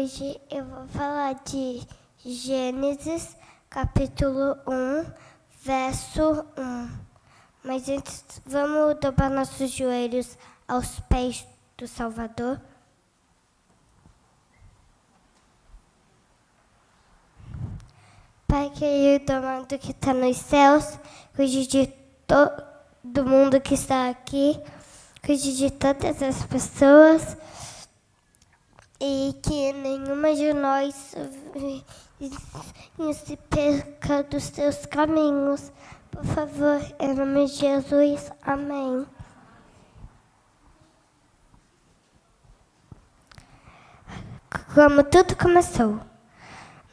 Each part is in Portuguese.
Hoje eu vou falar de Gênesis, capítulo 1, verso 1. Mas antes, vamos dobrar nossos joelhos aos pés do Salvador. Pai querido, amado que está nos céus, cuide de todo mundo que está aqui, cuide de todas as pessoas e que nenhuma de nós se perca dos teus caminhos. Por favor, em nome de Jesus, amém. Como tudo começou.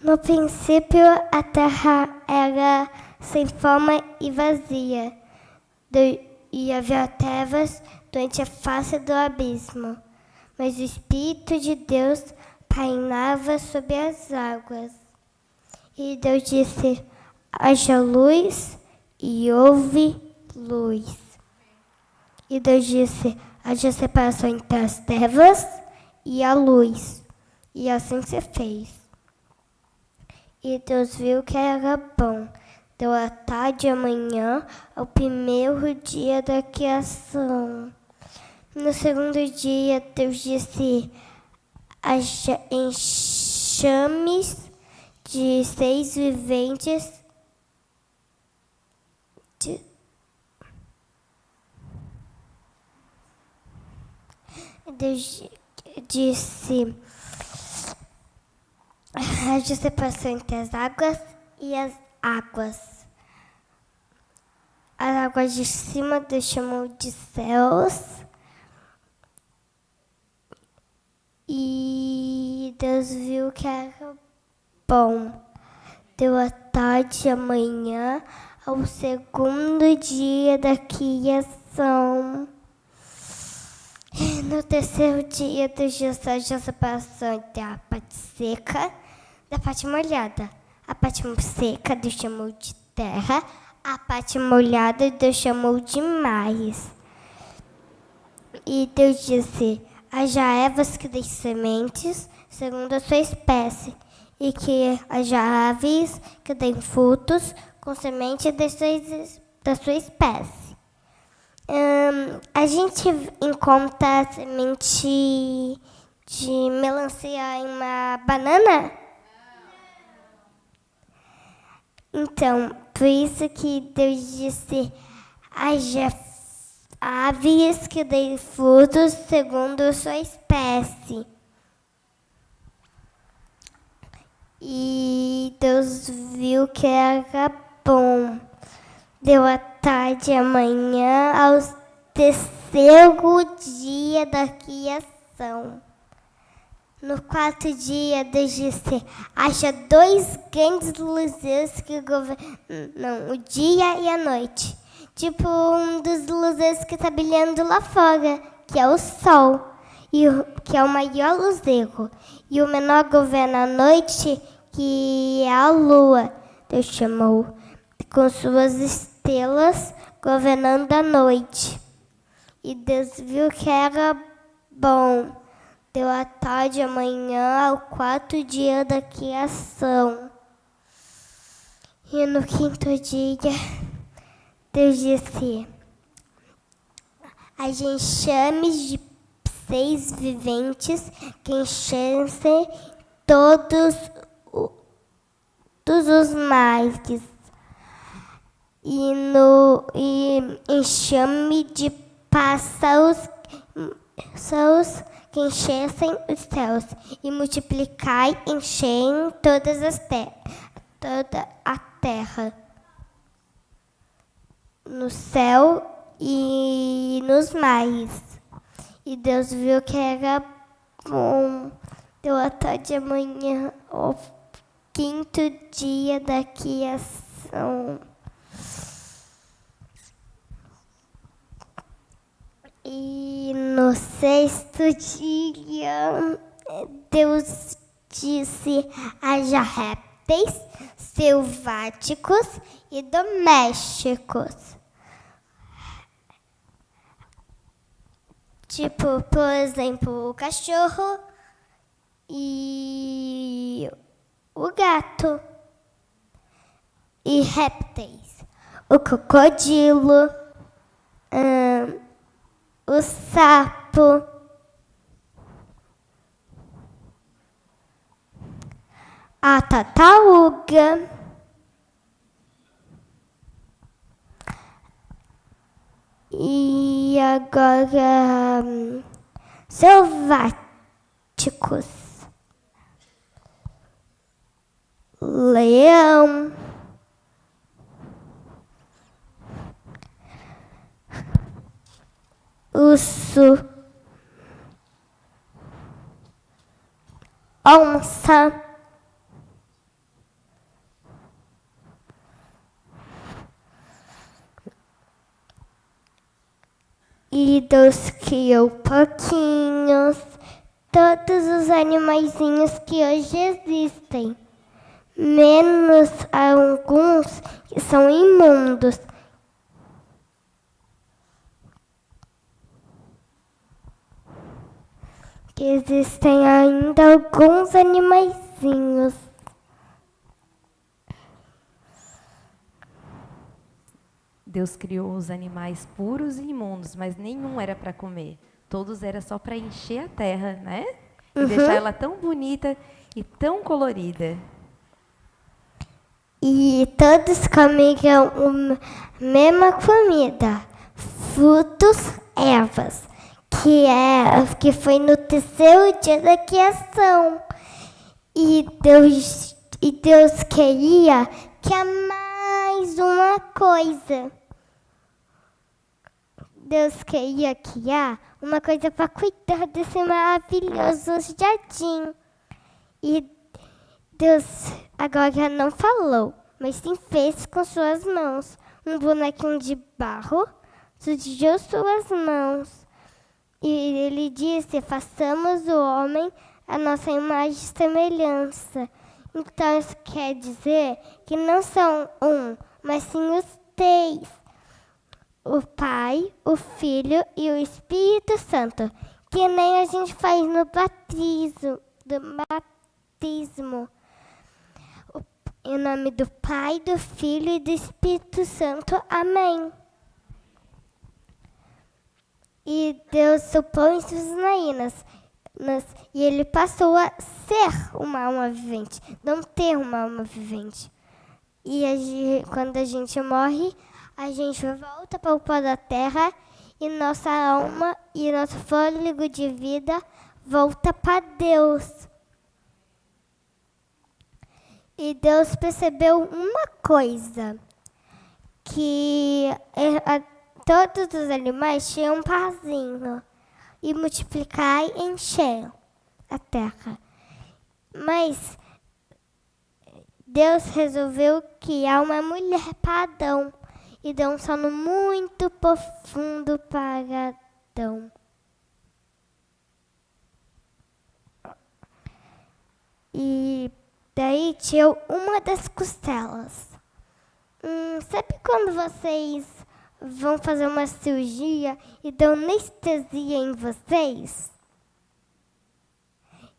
No princípio, a terra era sem forma e vazia, e havia trevas durante a face do abismo. Mas o Espírito de Deus pairava sobre as águas. E Deus disse: haja luz, e houve luz. E Deus disse: haja separação entre as trevas e a luz. E assim se fez. E Deus viu que era bom. Deu a tarde e a manhã ao primeiro dia da criação. No segundo dia, Deus disse: haja enxames de seres viventes Deus disse: haja separação entre as águas e as águas. As águas de cima Deus chamou de céus. E Deus viu que era bom. Deu a tarde e a manhã ao segundo dia da criação. No terceiro dia, Deus disse: haja separação entre a parte seca da parte molhada. A parte seca Deus chamou de terra. A parte molhada Deus chamou de mares. E Deus disse: haja ervas que deem sementes, segundo a sua espécie, e que haja aves que deem frutos com semente da sua espécie. A gente encontra semente de melancia em uma banana? Então, por isso que Deus disse: haja aves que deem frutos segundo a sua espécie. E Deus viu que era bom. Deu a tarde e a manhã ao terceiro dia da criação. No quarto dia, Deus disse: haja dois grandes luzeiros que governam o dia e a noite. Tipo um dos luzeiros que está brilhando lá fora, que é o sol, que é o maior luzeiro. E o menor governa a noite, que é a lua. Deus chamou com suas estrelas, governando a noite. E Deus viu que era bom. Deu a tarde e a manhã ao quarto dia da criação. E no quinto dia, Deus disse: haja enxames de seres viventes que enchessem todos os mares. E enxame de pássaros que enchessem os céus. E multiplicai, enchem toda a terra, no céu e nos mares. E Deus viu que era bom. Deu a tarde e a manhã ao quinto dia da criação. E no sexto dia, Deus disse: haja répteis selváticos e domésticos. Tipo, por exemplo, o cachorro e o gato. E répteis. O crocodilo, o sapo, a tartaruga, e agora selváticos, leão, urso, onça, e Deus criou porquinhos, todos os animaizinhos que hoje existem, menos alguns que são imundos. Que existem ainda alguns animaizinhos. Deus criou os animais puros e imundos, mas nenhum era para comer. Todos era só para encher a terra, né? E deixar ela tão bonita e tão colorida. E todos comiam a mesma comida, frutos, ervas, que foi no terceiro dia da criação. E Deus queria que há mais uma coisa. Deus queria criar uma coisa para cuidar desse maravilhoso jardim. E Deus agora não falou, mas sim fez com suas mãos. Um bonequinho de barro sujou suas mãos. E ele disse, façamos o homem a nossa imagem e semelhança. Então isso quer dizer que não são um, mas sim os três. O Pai, o Filho e o Espírito Santo, que nem a gente faz no batismo. Em nome do Pai, do Filho e do Espírito Santo. Amém. E Deus soprou em suas narinas, e ele passou a ser uma alma vivente, não ter uma alma vivente. E quando a gente morre, a gente volta para o pó da terra e nossa alma e nosso fôlego de vida volta para Deus. E Deus percebeu uma coisa, que todos os animais tinham um parzinho e multiplicar e encher a terra. Mas Deus resolveu criar uma mulher para Adão e deu um sono muito profundo para Adão. E daí tirou uma das costelas. Sabe quando vocês vão fazer uma cirurgia e dão anestesia em vocês?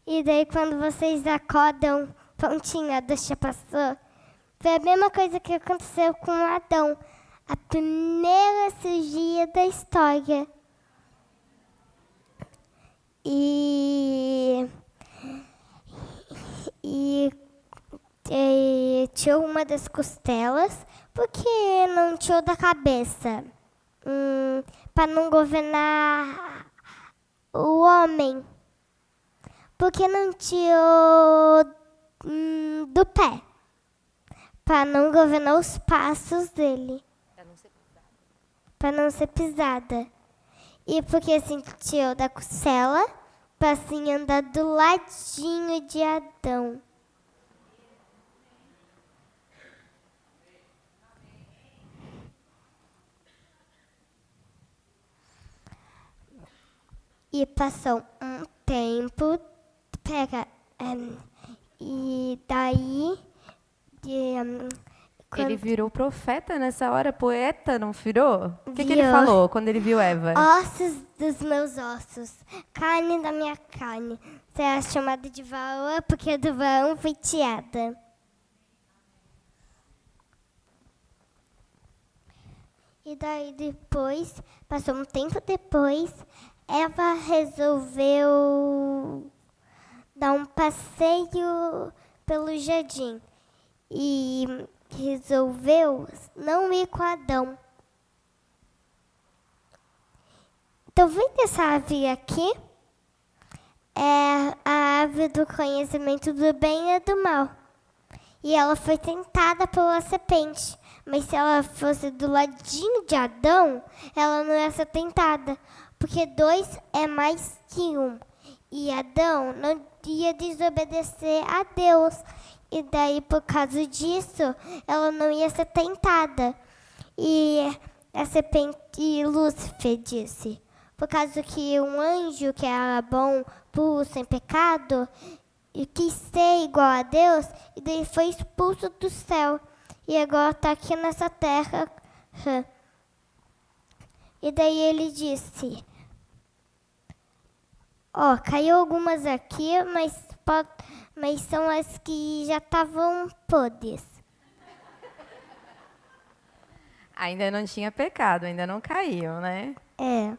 E daí quando vocês acordam, prontinho, deixa passou. Foi a mesma coisa que aconteceu com Adão. A primeira cirurgia da história. E tirou uma das costelas, porque não tirou da cabeça, para não governar o homem, porque não tirou do pé, para não governar os passos dele, para não ser pisada, e porque assim tirou da costela, para assim andar do ladinho de Adão. E passou um tempo, e daí... Ele virou profeta nessa hora, poeta, não virou? O que ele falou quando ele viu Eva? Ossos dos meus ossos, carne da minha carne. é chamada de varoa porque do varão foi tirada. E daí depois, passou um tempo depois, Eva resolveu dar um passeio pelo jardim. E resolveu não ir com Adão. Então, vendo essa árvore aqui, é a árvore do conhecimento do bem e do mal. E ela foi tentada pela serpente. Mas se ela fosse do ladinho de Adão, ela não ia ser tentada. Porque 2 é mais que 1. E Adão não ia desobedecer a Deus. E daí, por causa disso, ela não ia ser tentada. E a serpente Lúcifer disse, por causa que um anjo que era bom, puro, sem pecado, e quis ser igual a Deus, e daí foi expulso do céu. E agora está aqui nessa terra. E daí ele disse, caiu algumas aqui, mas são as que já estavam podres. Ainda não tinha pecado, ainda não caiu, né? É.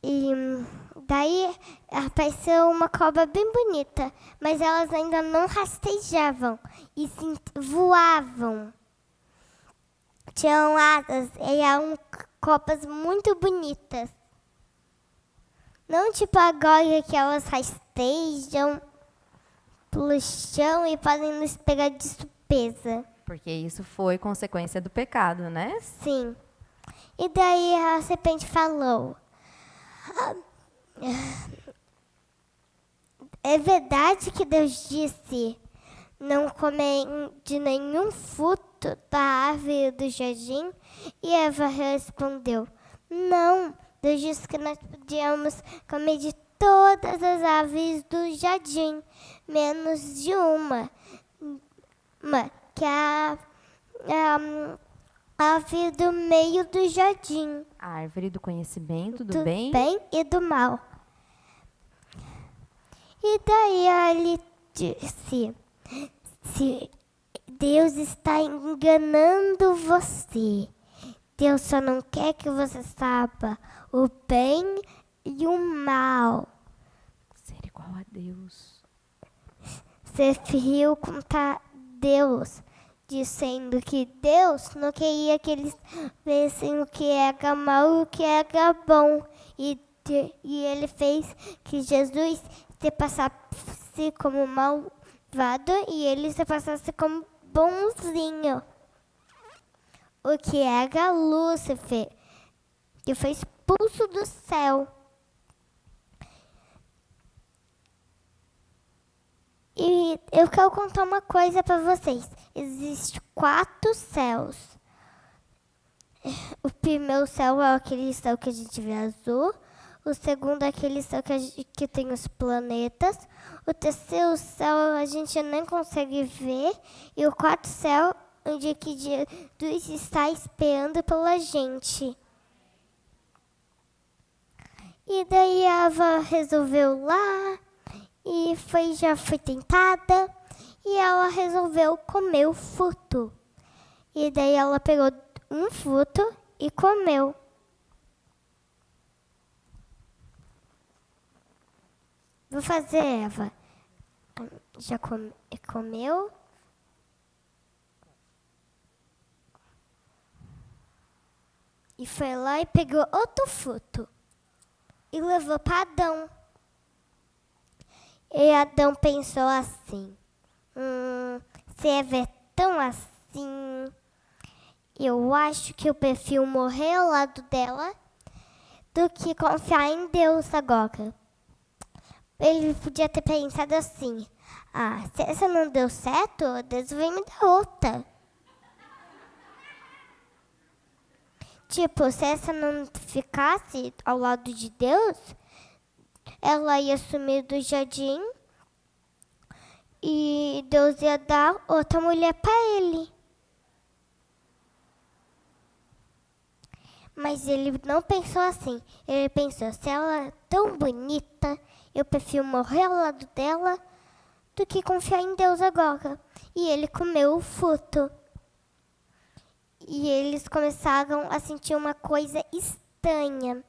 E daí apareceu uma cobra bem bonita, mas elas ainda não rastejavam e sim voavam. Tinham asas e eram cobras muito bonitas. Não tipo agora que elas rastejam pelo chão e podem nos pegar de surpresa. Porque isso foi consequência do pecado, né? Sim. E daí a serpente falou, é verdade que Deus disse, não comer de nenhum fruto da árvore do jardim? E Eva respondeu, não, Deus disse que nós podíamos comer de todas as árvores do jardim, menos de uma que é a árvore do meio do jardim. A árvore do conhecimento do bem e do mal. E daí ele disse, se Deus está enganando você. Deus só não quer que você saiba o bem e o mal. ser igual a Deus. Você feriu contra Deus, dizendo que Deus não queria que eles vissem o que era mal e o que era bom. E ele fez que Jesus se passasse como malvado e ele se passasse como bonzinho. O que era Lúcifer, que foi expulso do céu. E eu quero contar uma coisa para vocês. Existem 4 céus. O primeiro céu é aquele céu que a gente vê azul. O segundo é aquele céu que tem os planetas. O terceiro céu a gente nem consegue ver. E o quarto céu, onde que Jesus está esperando pela gente. E daí Eva resolveu lá. E já foi tentada. E ela resolveu comer o fruto. E daí ela pegou um fruto e comeu. Vou fazer, Eva. Já comeu? E foi lá e pegou outro fruto. E levou para Adão. E Adão pensou assim, se Eva é tão assim, eu acho que eu prefiro morrer ao lado dela do que confiar em Deus agora. Ele podia ter pensado assim, se essa não deu certo, Deus vai me dar outra. Tipo, se essa não ficasse ao lado de Deus, ela ia sumir do jardim e Deus ia dar outra mulher para ele. Mas ele não pensou assim. Ele pensou, se ela é tão bonita, eu prefiro morrer ao lado dela do que confiar em Deus agora. E ele comeu o fruto. E eles começaram a sentir uma coisa estranha.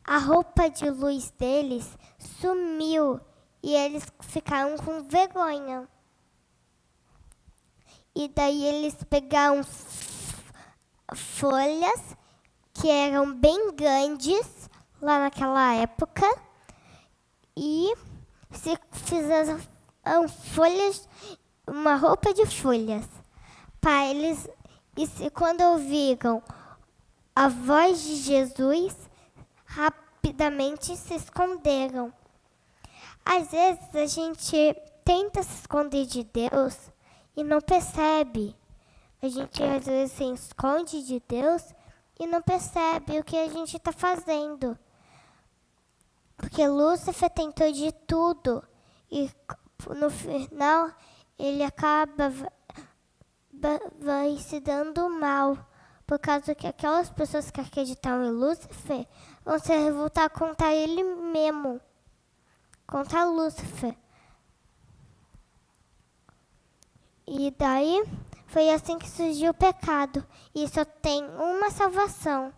A roupa de luz deles sumiu e eles ficaram com vergonha. E daí eles pegaram folhas que eram bem grandes lá naquela época e se fizeram folhas, uma roupa de folhas para eles. E quando ouviram a voz de Jesus, rapidamente se esconderam. Às vezes a gente tenta se esconder de Deus e não percebe. A gente às vezes se esconde de Deus e não percebe o que a gente está fazendo. Porque Lúcifer tentou de tudo e no final ele acaba vai se dando mal. Por causa que aquelas pessoas que acreditam em Lúcifer vão se revoltar contra ele mesmo. Contra Lúcifer. E daí foi assim que surgiu o pecado. E só tem uma salvação: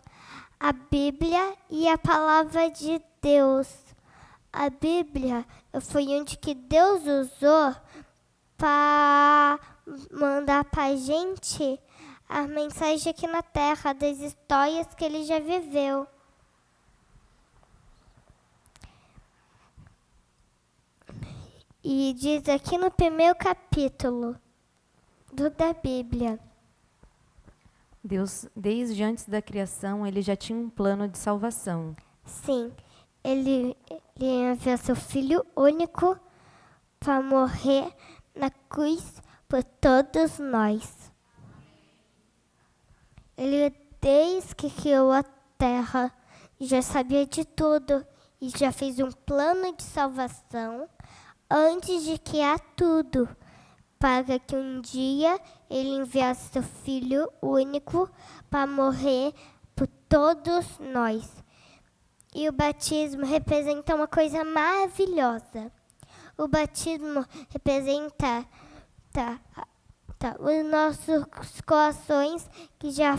a Bíblia e a palavra de Deus. A Bíblia foi onde que Deus usou para mandar para a gente a mensagem aqui na Terra, das histórias que ele já viveu. E diz aqui no primeiro capítulo da Bíblia. Deus, desde antes da criação, ele já tinha um plano de salvação. Sim, ele enviou seu Filho único para morrer na cruz por todos nós. Ele, desde que criou a terra, já sabia de tudo e já fez um plano de salvação antes de criar tudo, para que um dia ele enviasse seu Filho único para morrer por todos nós. E o batismo representa uma coisa maravilhosa. O batismo representa os nossos corações que já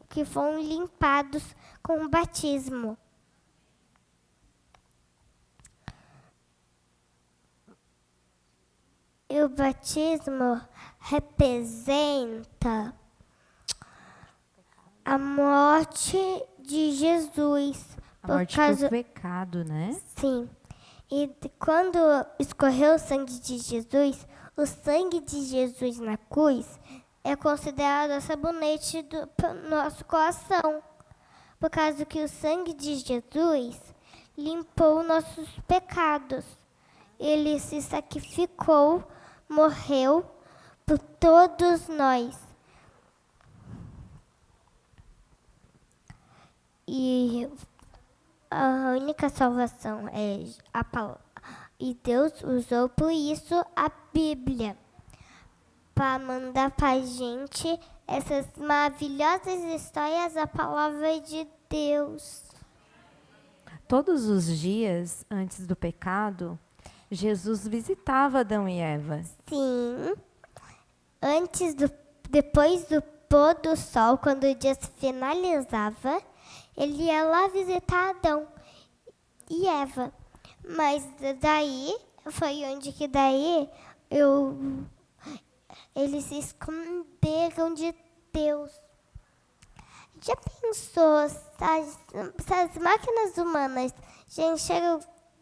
que foram limpados com o batismo. E o batismo representa a morte de Jesus. A morte por pecado, né? Sim. E quando escorreu o sangue de Jesus, o sangue de Jesus na cruz é considerado sabonete do nosso coração. Por causa que o sangue de Jesus limpou nossos pecados. Ele se sacrificou, morreu por todos nós. E a única salvação é a palavra. E Deus usou por isso a Bíblia para mandar para a gente essas maravilhosas histórias da palavra de Deus. Todos os dias antes do pecado, Jesus visitava Adão e Eva. Sim. Depois do pôr do sol, quando o dia se finalizava, ele ia lá visitar Adão e Eva. Mas daí, foi onde que daí eles se esconderam de Deus. Já pensou se as máquinas humanas já chegam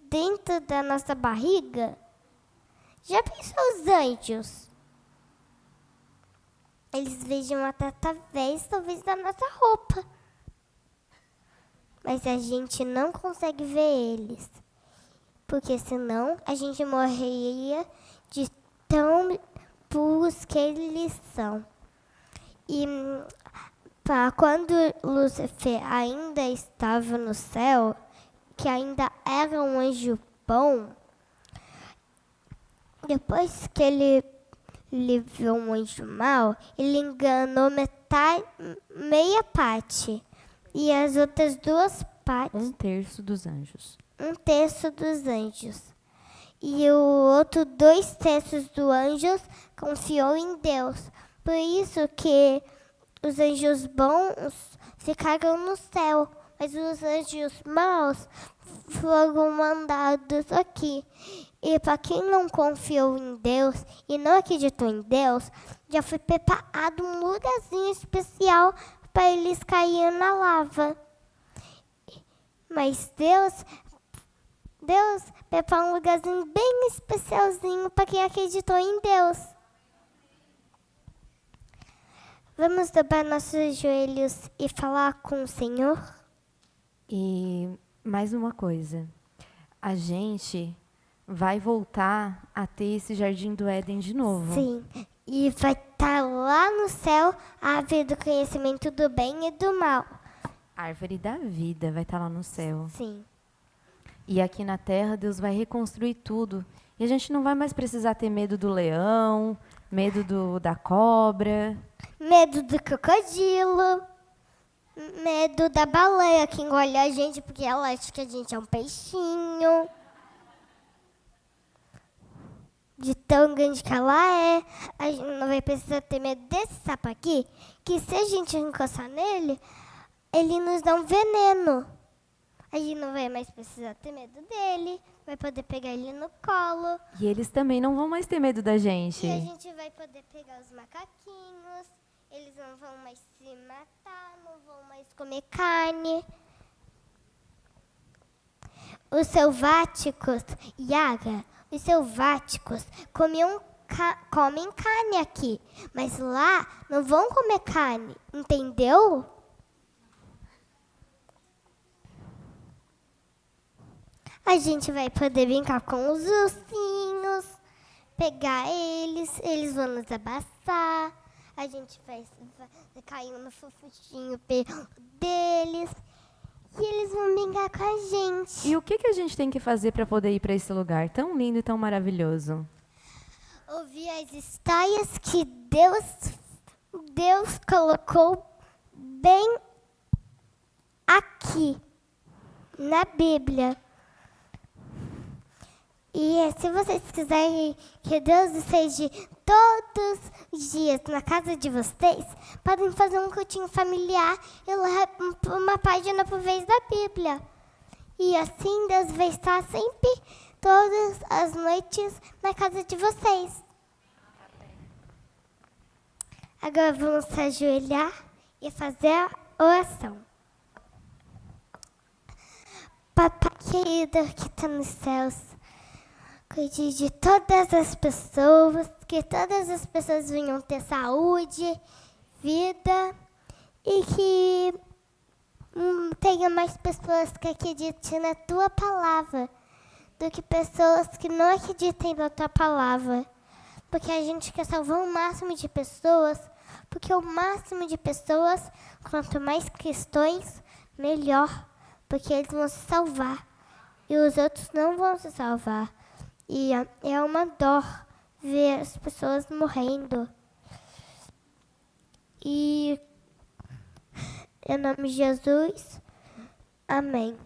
dentro da nossa barriga? Já pensou os anjos? Eles vejam através, talvez, da nossa roupa. Mas a gente não consegue ver eles. Porque senão a gente morreria de tão puros que eles são. E quando Lúcifer ainda estava no céu, que ainda era um anjo bom, depois que ele viu um anjo mau, ele enganou meia parte. E as outras duas partes, 1/3 dos anjos. 1/3 dos anjos. E o outro 2/3 dos anjos confiou em Deus. Por isso que os anjos bons ficaram no céu, mas os anjos maus foram mandados aqui. E para quem não confiou em Deus e não acreditou em Deus, já foi preparado um lugarzinho especial para eles caírem na lava. Mas Deus preparou um lugarzinho bem especialzinho para quem acreditou em Deus. Vamos dobrar nossos joelhos e falar com o Senhor? E mais uma coisa. A gente vai voltar a ter esse Jardim do Éden de novo. Sim. E vai estar lá no céu a árvore do conhecimento do bem e do mal. Árvore da vida vai estar lá no céu. Sim. E aqui na terra, Deus vai reconstruir tudo. E a gente não vai mais precisar ter medo do leão, medo da cobra. Medo do crocodilo. Medo da baleia que engole a gente porque ela acha que a gente é um peixinho. De tão grande que ela é. A gente não vai precisar ter medo desse sapo aqui, que se a gente encostar nele, ele nos dá um veneno. A gente não vai mais precisar ter medo dele, vai poder pegar ele no colo. E eles também não vão mais ter medo da gente. E a gente vai poder pegar os macaquinhos, eles não vão mais se matar, não vão mais comer carne. Os selváticos, Yaga, os selváticos comem carne aqui, mas lá não vão comer carne, entendeu? A gente vai poder brincar com os ursinhos, pegar eles vão nos abraçar, a gente vai cair no fofuchinho deles e eles vão brincar com a gente. E o que a gente tem que fazer para poder ir para esse lugar tão lindo e tão maravilhoso? Ouvir as histórias que Deus colocou bem aqui na Bíblia. E se vocês quiserem que Deus esteja todos os dias na casa de vocês, podem fazer um cultinho familiar e ler uma página por vez da Bíblia. E assim Deus vai estar sempre, todas as noites, na casa de vocês. Agora vamos se ajoelhar e fazer a oração. Papai querido que está nos céus, cuide de todas as pessoas, que todas as pessoas venham ter saúde, vida e que tenha mais pessoas que acreditem na tua palavra do que pessoas que não acreditem na tua palavra. Porque a gente quer salvar o máximo de pessoas, porque o máximo de pessoas, quanto mais cristãos, melhor, porque eles vão se salvar e os outros não vão se salvar. E é uma dor ver as pessoas morrendo. E em nome de Jesus, amém.